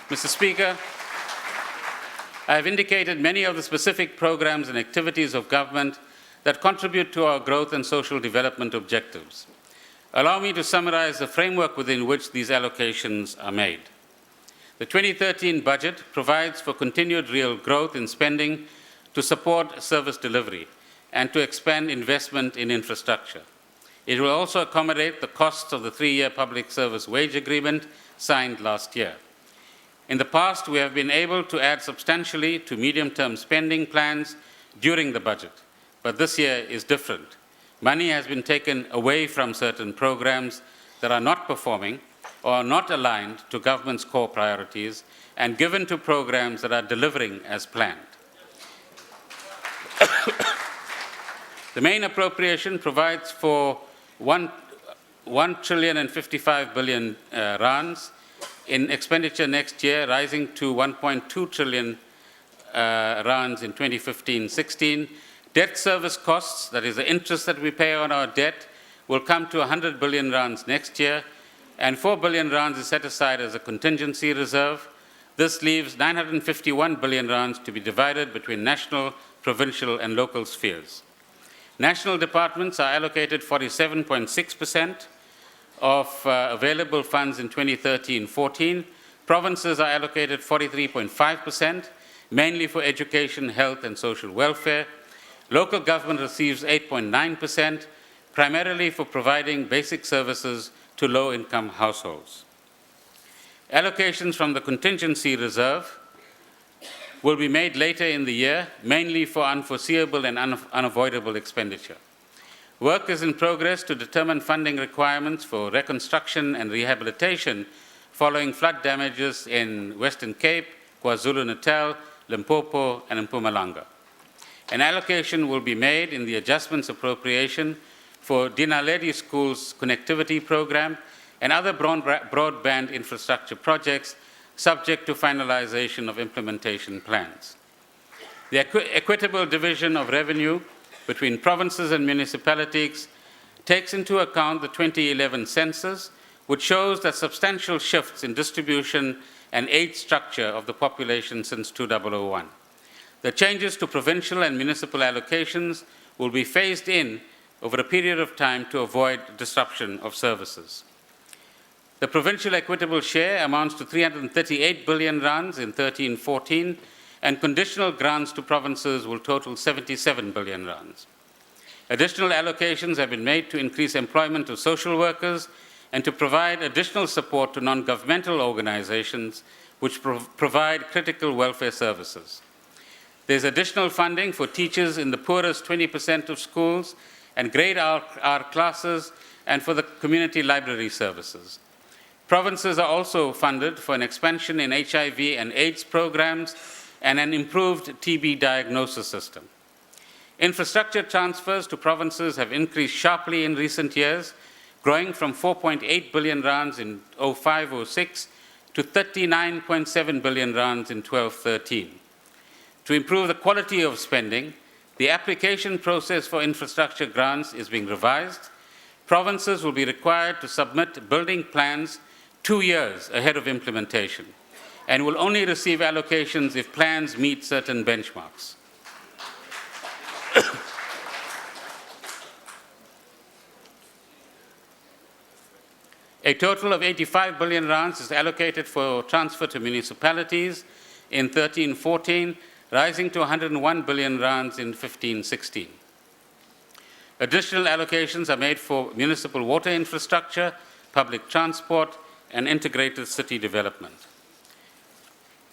Mr. Speaker, I have indicated many of the specific programs and activities of government that contribute to our growth and social development objectives. Allow me to summarize the framework within which these allocations are made. The 2013 budget provides for continued real growth in spending to support service delivery and to expand investment in infrastructure. It will also accommodate the costs of the 3-year public service wage agreement signed last year. In the past, we have been able to add substantially to medium-term spending plans during the budget, but this year is different. Money has been taken away from certain programs that are not performing or are not aligned to government's core priorities and given to programs that are delivering as planned. The main appropriation provides for 1,055 billion rands in expenditure next year, rising to 1.2 trillion rands in 2015-16. Debt service costs, that is the interest that we pay on our debt, will come to 100 billion rands next year, and 4 billion rands is set aside as a contingency reserve. This leaves 951 billion rands to be divided between national, provincial, and local spheres. National departments are allocated 47.6% of available funds in 2013-14. Provinces are allocated 43.5%, mainly for education, health, and social welfare. Local government receives 8.9%, primarily for providing basic services to low-income households. Allocations from the contingency reserve will be made later in the year, mainly for unforeseeable and unavoidable expenditure. Work is in progress to determine funding requirements for reconstruction and rehabilitation following flood damages in Western Cape, KwaZulu-Natal, Limpopo, and Mpumalanga. An allocation will be made in the adjustments appropriation for Dinaledi School's connectivity program and other broadband infrastructure projects subject to finalization of implementation plans. The equitable division of revenue between provinces and municipalities takes into account the 2011 census, which shows that substantial shifts in distribution and age structure of the population since 2001. The changes to provincial and municipal allocations will be phased in over a period of time to avoid disruption of services. The provincial equitable share amounts to 338 billion rands in 13-14, and conditional grants to provinces will total 77 billion rands. Additional allocations have been made to increase employment of social workers and to provide additional support to non-governmental organizations which provide critical welfare services. There's additional funding for teachers in the poorest 20% of schools and grade R classes and for the community library services. Provinces are also funded for an expansion in HIV and AIDS programs and an improved TB diagnosis system. Infrastructure transfers to provinces have increased sharply in recent years, growing from 4.8 billion rands in 05-06 to 39.7 billion rands in 12-13. To improve the quality of spending, the application process for infrastructure grants is being revised. Provinces will be required to submit building plans 2 years ahead of implementation and will only receive allocations if plans meet certain benchmarks. A total of 85 billion rands is allocated for transfer to municipalities in 13-14, rising to 101 billion rands in 15-16. Additional allocations are made for municipal water infrastructure, public transport, and integrated city development.